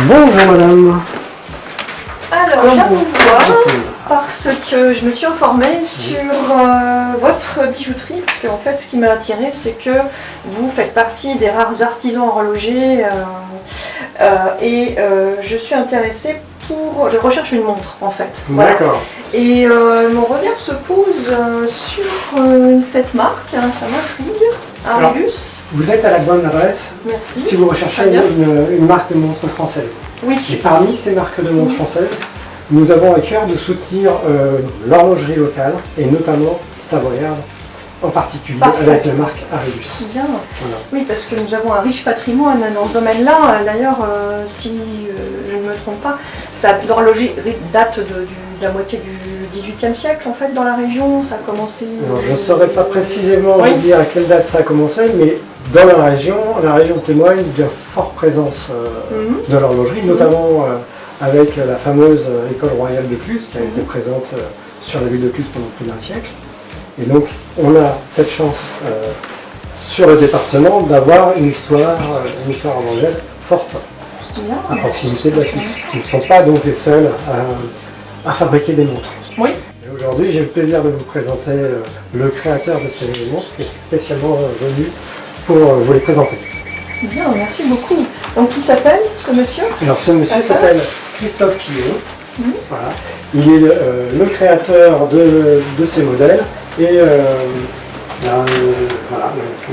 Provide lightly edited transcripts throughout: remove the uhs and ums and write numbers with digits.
Bonjour madame. Alors, je viens vous voir parce que je me suis informée sur votre bijouterie. Parce qu'en fait, ce qui m'a attirée, c'est que vous faites partie des rares artisans horlogers. Je suis intéressée pour... Je recherche une montre, en fait. Voilà. D'accord. Et mon regard se pose sur cette marque. Ça m'intrigue. Arius. Vous êtes à la bonne adresse. Merci. Si vous recherchez une marque de montre française. Oui. Et parmi ces marques de montres françaises, nous avons à cœur de soutenir l'horlogerie locale et notamment savoyarde en particulier. Parfait. Avec la marque Arius. Bien. Voilà. Oui, parce que nous avons un riche patrimoine dans ce domaine-là. D'ailleurs, si je ne me trompe pas, l'horlogerie date de la moitié du XVIIIe siècle en fait dans la région. Ça a commencé. Alors, je ne saurais pas précisément vous dire à quelle date ça a commencé, mais dans la région témoigne de la forte présence de l'horlogerie, notamment avec la fameuse école royale de Cluses qui a été présente sur la ville de Cluses pendant plus d'un siècle. Et donc on a cette chance sur le département d'avoir une histoire horlogère forte à proximité de la Suisse, qui ne sont pas donc les seuls à fabriquer des montres. Oui. Aujourd'hui, j'ai le plaisir de vous présenter le créateur de ces montres qui est spécialement venu pour vous les présenter. Bien, merci beaucoup. Donc, qui s'appelle ce monsieur? Alors, ce monsieur s'appelle Christophe Quillot. Voilà. Il est le créateur de ces modèles et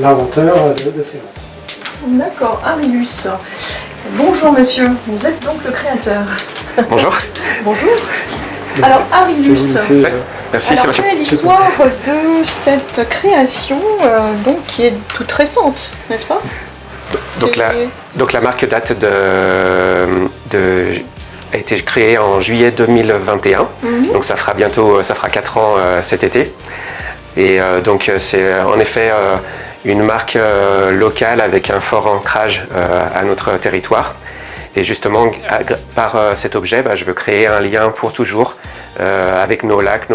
l'inventeur de ces montres. D'accord, Arius. Bonjour monsieur, vous êtes donc le créateur. Bonjour. Bonjour. Alors Arius, merci. Alors, quelle est l'histoire de cette création donc, qui est toute récente, n'est-ce pas? Donc la marque date a été créée en juillet 2021, donc ça fera 4 ans cet été. Et donc c'est en effet une marque locale avec un fort ancrage à notre territoire. Et justement, par cet objet, je veux créer un lien pour toujours avec nos lacs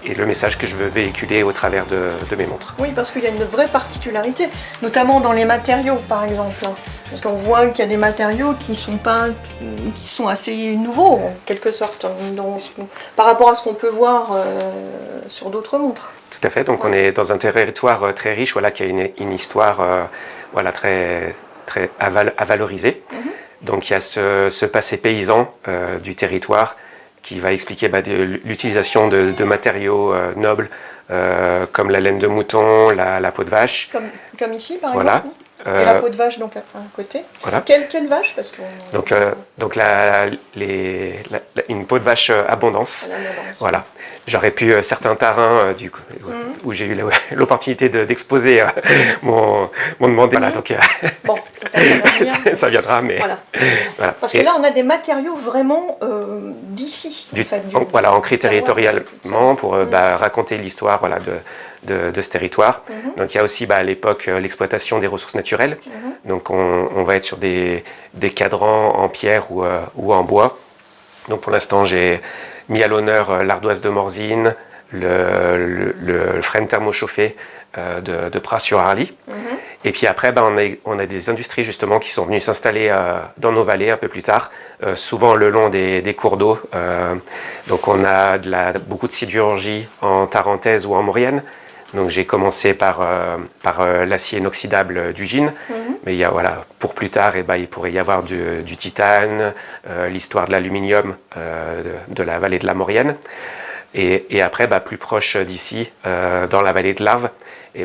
et le message que je veux véhiculer au travers de mes montres. Oui, parce qu'il y a une vraie particularité, notamment dans les matériaux, par exemple. Parce qu'on voit qu'il y a des matériaux qui sont assez nouveaux, en quelque sorte, par rapport à ce qu'on peut voir sur d'autres montres. Tout à fait, donc on est dans un territoire très riche, qui a une histoire très à valoriser. Donc il y a ce passé paysan du territoire qui va expliquer l'utilisation de matériaux nobles comme la laine de mouton, la peau de vache. Comme ici par exemple. Et la peau de vache donc à côté. Voilà. Quelle vache parce que donc une peau de vache abondance. Voilà. J'aurais pu certains terrains où j'ai eu l'opportunité d'exposer m'ont demandé. Voilà, donc, bon, ça viendra, mais voilà. Parce que là, on a des matériaux vraiment d'ici. Voilà, ancrés territorialement pour raconter l'histoire de ce territoire. Donc il y a aussi à l'époque l'exploitation des ressources naturelles. Donc on va être sur des cadrans en pierre ou en bois. Donc pour l'instant j'ai mis à l'honneur l'ardoise de Morzine, le frêne thermochauffé de Pras-sur-Arly. Et puis après, on a des industries justement qui sont venues s'installer dans nos vallées un peu plus tard, souvent le long des cours d'eau. Donc on a beaucoup de sidérurgie en Tarentaise ou en Maurienne. Donc j'ai commencé par l'acier inoxydable d'Ugine, mais il y a, pour plus tard, il pourrait y avoir du titane, l'histoire de l'aluminium de la vallée de la Maurienne. Et après, plus proche d'ici, dans la vallée de l'Arve,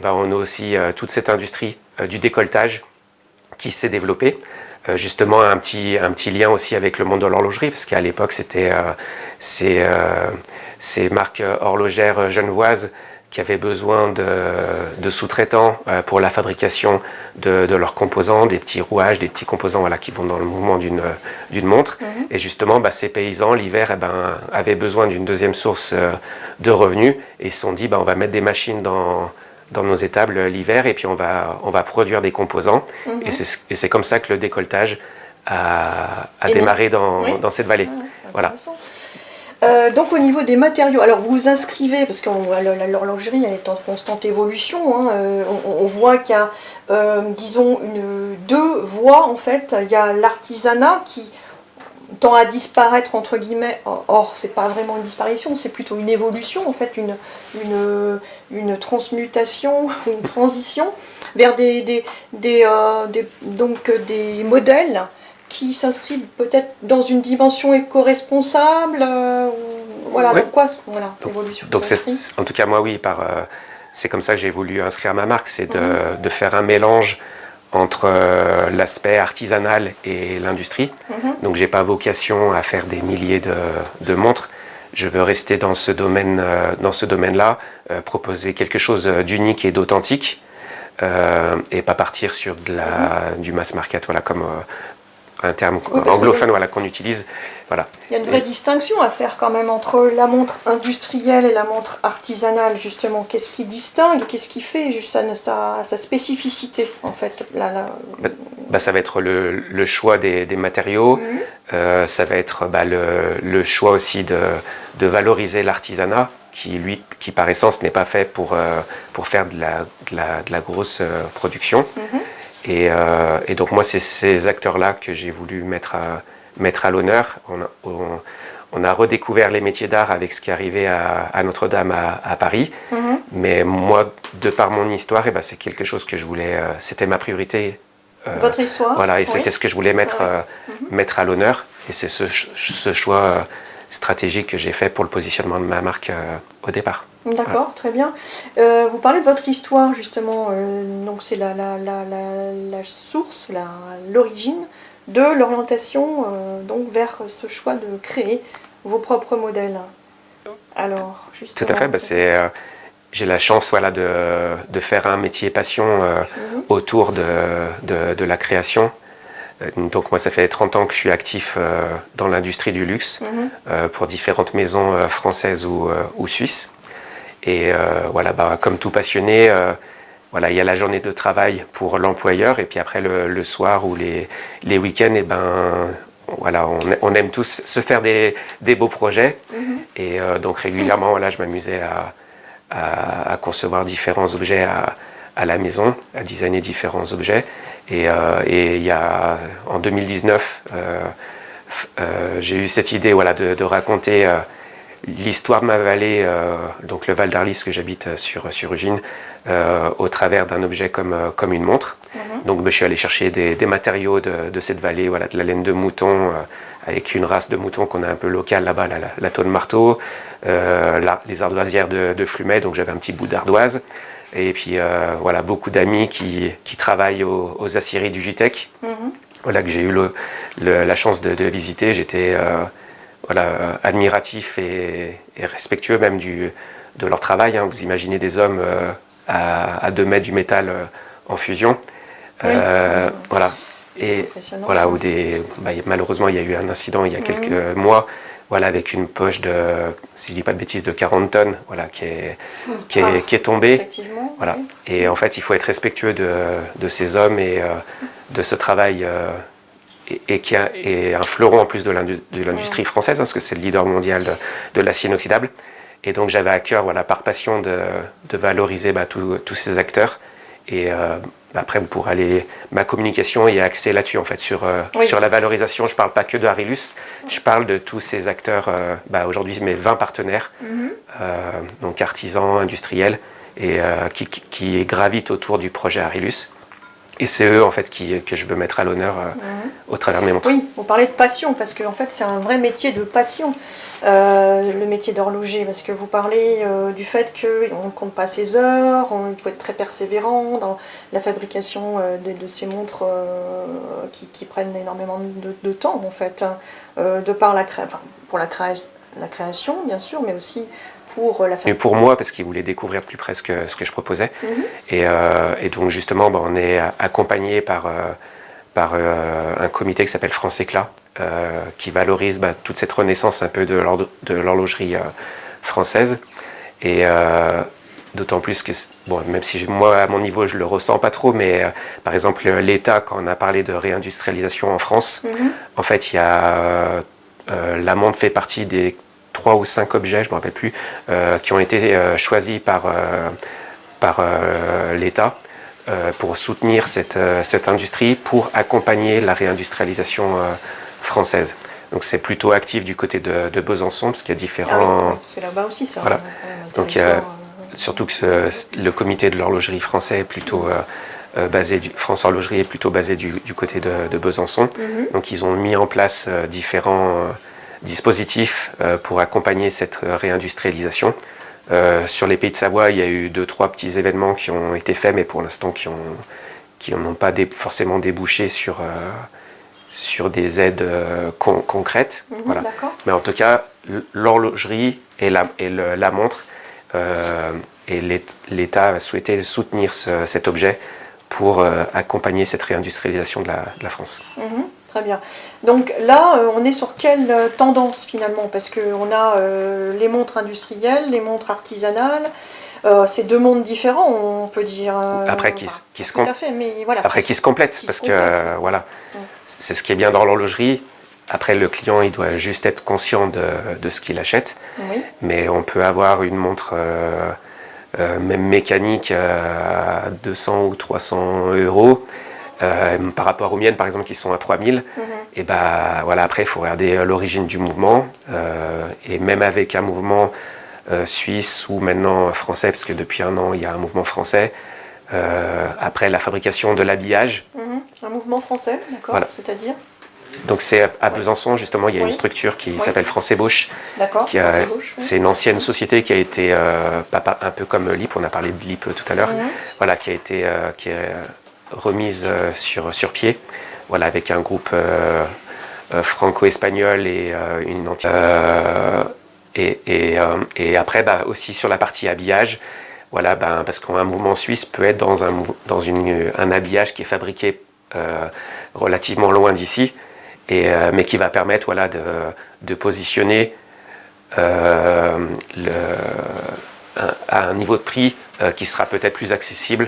on a aussi toute cette industrie du décolletage qui s'est développée. Justement, un petit lien aussi avec le monde de l'horlogerie, parce qu'à l'époque, c'était ces marques horlogères genevoises qui avaient besoin de sous-traitants pour la fabrication de leurs composants, des petits rouages, des petits composants qui vont dans le mouvement d'une montre. Et justement, ces paysans, l'hiver, avaient besoin d'une deuxième source de revenus et se sont dit, on va mettre des machines dans nos étables l'hiver et puis on va produire des composants. Et c'est comme ça que le décolletage a démarré dans cette vallée. Voilà. Donc au niveau des matériaux, alors vous vous inscrivez, parce que l'horlogerie est en constante évolution, hein, on voit qu'il y a, disons, deux voies en fait. Il y a l'artisanat qui tend à disparaître entre guillemets, or c'est pas vraiment une disparition, c'est plutôt une évolution en fait, une transmutation, une transition vers donc des modèles qui s'inscrivent peut-être dans une dimension éco-responsable, voilà, ouais. donc quoi, voilà, l'évolution. Donc en tout cas moi oui, c'est comme ça que j'ai voulu inscrire ma marque, c'est de faire un mélange entre l'aspect artisanal et l'industrie. Donc j'ai pas vocation à faire des milliers de montres. Je veux rester dans ce domaine-là, proposer quelque chose d'unique et d'authentique, et pas partir sur du mass market, voilà, comme un terme anglophone voilà, qu'on utilise. Voilà. Il y a une vraie distinction à faire quand même entre la montre industrielle et la montre artisanale, justement. Qu'est-ce qui distingue, qu'est-ce qui fait sa spécificité, en fait ça va être le choix des matériaux, ça va être le choix aussi de valoriser l'artisanat, qui par essence n'est pas fait pour faire de la grosse production. Et donc moi, c'est ces acteurs-là que j'ai voulu mettre à l'honneur. On a redécouvert les métiers d'art avec ce qui arrivait à Notre-Dame à Paris. Mais moi, de par mon histoire, c'est quelque chose que je voulais... c'était ma priorité. Votre histoire. Voilà, et c'était ce que je voulais mettre à l'honneur. Et c'est ce choix stratégique que j'ai fait pour le positionnement de ma marque au départ. D'accord, très bien. Vous parlez de votre histoire, justement. Donc c'est la source, l'origine de l'orientation donc vers ce choix de créer vos propres modèles. Alors, justement... Tout à fait. J'ai la chance voilà, de faire un métier passion autour de la création. Donc moi, ça fait 30 ans que je suis actif dans l'industrie du luxe pour différentes maisons françaises ou suisses. Et voilà, comme tout passionné, voilà, il y a la journée de travail pour l'employeur et puis après le soir ou les week-ends, voilà, on aime tous se faire des beaux projets. Et donc régulièrement, voilà, je m'amusais à concevoir différents objets à la maison, à designer différents objets. Et il y a, en 2019, j'ai eu cette idée voilà, de raconter l'histoire de ma vallée, donc le Val d'Arlis que j'habite sur Ugine, au travers d'un objet comme une montre. Donc je suis allé chercher des matériaux de cette vallée, voilà, de la laine de mouton, avec une race de mouton qu'on a un peu locale là-bas, la tôle marteau, les ardoisières de Flumet, donc j'avais un petit bout d'ardoise. Et puis voilà, beaucoup d'amis qui travaillent aux aciéries du Gitec, voilà, que j'ai eu la chance de visiter. J'étais voilà, admiratif et respectueux même de leur travail. Hein. Vous imaginez des hommes à 2 mètres du métal en fusion. Voilà. Et voilà, malheureusement, il y a eu un incident il y a quelques mois. Voilà, avec une poche de, si je ne dis pas de bêtises, de 40 tonnes, voilà, qui est tombée. Voilà. Oui. Et en fait, il faut être respectueux de ces hommes et de ce travail, et qui est un fleuron en plus de l'industrie française, hein, parce que c'est le leader mondial de l'acier inoxydable. Et donc j'avais à cœur, voilà, par passion, de valoriser tous ces acteurs. Et après, pour aller, ma communication est axée là-dessus, en fait, sur la valorisation. Je ne parle pas que de Arilus, je parle de tous ces acteurs, aujourd'hui mes 20 partenaires, donc artisans, industriels, et qui gravitent autour du projet Arilus. Et c'est eux, en fait, que je veux mettre à l'honneur au travers de mes montres. Oui, vous parlez de passion, parce qu'en fait, c'est un vrai métier de passion, le métier d'horloger, parce que vous parlez du fait qu'on ne compte pas ses heures, il faut être très persévérant dans la fabrication de ces montres qui prennent énormément de temps, en fait, de par pour la création, bien sûr, mais aussi pour la et pour moi, parce qu'ils voulaient découvrir plus près ce que je proposais. Et donc justement, on est accompagné par un comité qui s'appelle France Éclat, qui valorise toute cette renaissance un peu de l'horlogerie française. Et d'autant plus que, même si moi, à mon niveau, je ne le ressens pas trop, mais par exemple, l'État, quand on a parlé de réindustrialisation en France, en fait, la montre fait partie des 3 ou 5 objets, je ne me rappelle plus, qui ont été choisis par l'État pour soutenir cette industrie, pour accompagner la réindustrialisation française. Donc c'est plutôt actif du côté de Besançon, parce qu'il y a différents... Ah oui, c'est là-bas aussi ça. Voilà. Donc surtout que le comité de l'horlogerie français est plutôt... France Horlogerie est plutôt basé du côté de Besançon. Donc ils ont mis en place différents dispositifs pour accompagner cette réindustrialisation. Sur les Pays de Savoie, il y a eu 2-3 petits événements qui ont été faits, mais pour l'instant qui n'ont pas forcément débouché sur des aides concrètes. Voilà. Mais en tout cas, l'horlogerie et la montre, et l'État a souhaité soutenir cet objet pour accompagner cette réindustrialisation de la France. Très bien. Donc là, on est sur quelle tendance finalement? Parce qu'on a les montres industrielles, les montres artisanales, c'est deux mondes différents, on peut dire. Après, qui se complètent, parce que voilà, c'est ce qui est bien dans l'horlogerie. Après, le client, il doit juste être conscient de ce qu'il achète. Oui. Mais on peut avoir une montre... même mécanique à 200 ou 300 euros, par rapport aux miennes par exemple qui sont à 3000, et voilà, après il faut regarder l'origine du mouvement, et même avec un mouvement suisse ou maintenant français, parce que depuis un an il y a un mouvement français, après la fabrication de l'habillage. Un mouvement français, d'accord, voilà. C'est-à-dire donc c'est à Besançon justement, il y a une structure qui s'appelle France Ébauche. D'accord. C'est une ancienne société qui a été un peu comme LIP, on a parlé de LIP tout à l'heure, voilà, qui est remise sur pied, voilà, avec un groupe franco-espagnol et une entité. Et après aussi sur la partie habillage, voilà, parce qu'un mouvement suisse peut être dans un habillage qui est fabriqué relativement loin d'ici, mais qui va permettre, voilà, de positionner à un niveau de prix qui sera peut-être plus accessible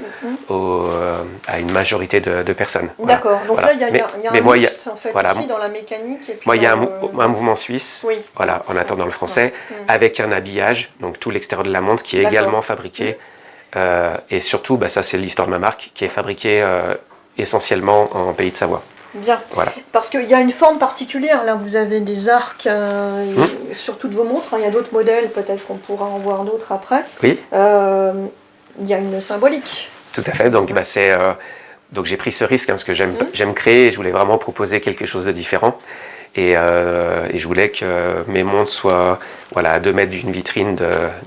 à une majorité de personnes. D'accord, voilà. Donc là il y a un mix en fait, voilà, ici dans la mécanique. Et puis moi il y a un mouvement suisse, voilà, en attendant le français, avec un habillage, donc tout l'extérieur de la montre qui est également fabriqué, et surtout, ça c'est l'histoire de ma marque, qui est fabriquée essentiellement en Pays de Savoie. Bien, voilà. Parce qu'il y a une forme particulière, là vous avez des arcs sur toutes vos montres, il y a d'autres modèles, peut-être qu'on pourra en voir d'autres après. Oui. Il y a une symbolique. Tout à fait, donc donc j'ai pris ce risque, parce que j'aime créer, et je voulais vraiment proposer quelque chose de différent. Et je voulais que mes montres soient, voilà, à 2 mètres d'une vitrine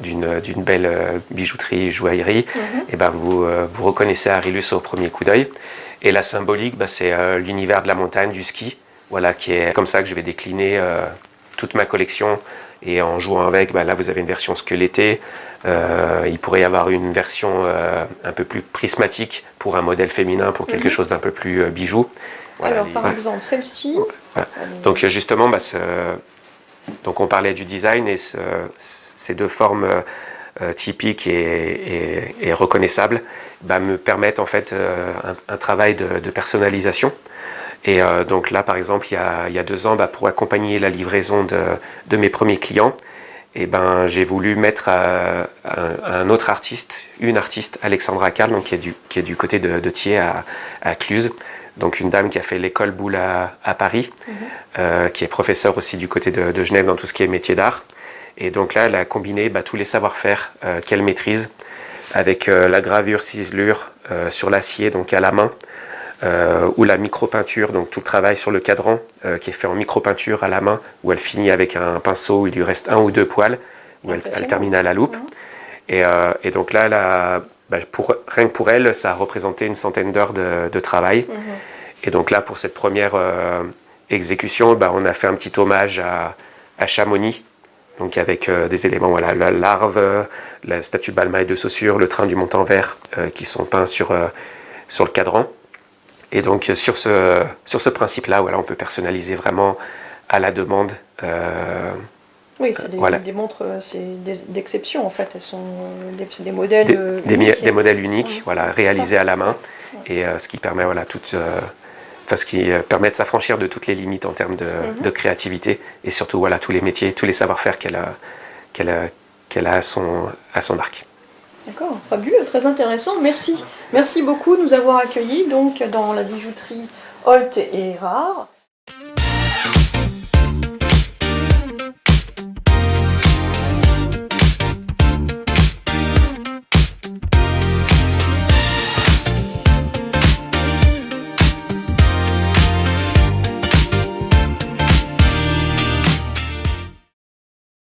d'une belle bijouterie, joaillerie. Et vous reconnaissez Arilus au premier coup d'œil. Et la symbolique, c'est l'univers de la montagne, du ski, voilà, qui est comme ça que je vais décliner toute ma collection. Et en jouant avec, là vous avez une version squelettée, il pourrait y avoir une version un peu plus prismatique pour un modèle féminin, pour quelque chose d'un peu plus bijou. Voilà, alors par exemple celle-ci. Voilà. Donc justement, donc on parlait du design, et ces deux formes typiques et reconnaissables me permettent en fait un travail de personnalisation. Et donc là, par exemple, il y a 2 ans, pour accompagner la livraison de mes premiers clients, et j'ai voulu mettre un autre artiste, une artiste, Alexandra Karl, donc qui est du côté de Thiers à Cluse. Donc une dame qui a fait l'école Boulle à Paris, qui est professeure aussi du côté de Genève dans tout ce qui est métier d'art. Et donc là, elle a combiné tous les savoir-faire qu'elle maîtrise, avec la gravure, ciselure sur l'acier, donc à la main, ou la micro-peinture, donc tout le travail sur le cadran qui est fait en micro-peinture à la main, où elle finit avec un pinceau où il lui reste 1 ou 2 poils, où elle termine à la loupe. Et donc là, rien que pour elle, ça a représenté une centaine d'heures de travail. Et donc là, pour cette première exécution, on a fait un petit hommage à Chamonix, donc avec des éléments, voilà, la larve, la statue de Balma et de Saussure, le train du Montanvert qui sont peints sur le cadran. Et donc sur ce principe-là, voilà, on peut personnaliser vraiment à la demande. Oui, c'est des montres d'exception en fait, elles sont des modèles des modèles uniques, voilà, réalisés à la main, et ce qui permet, voilà, ce qui permet de s'affranchir de toutes les limites en termes de créativité et surtout voilà, tous les métiers, tous les savoir-faire qu'elle a à son arc. D'accord, fabuleux, très intéressant, merci. Merci beaucoup de nous avoir accueillis donc, dans la bijouterie Holt et Erard.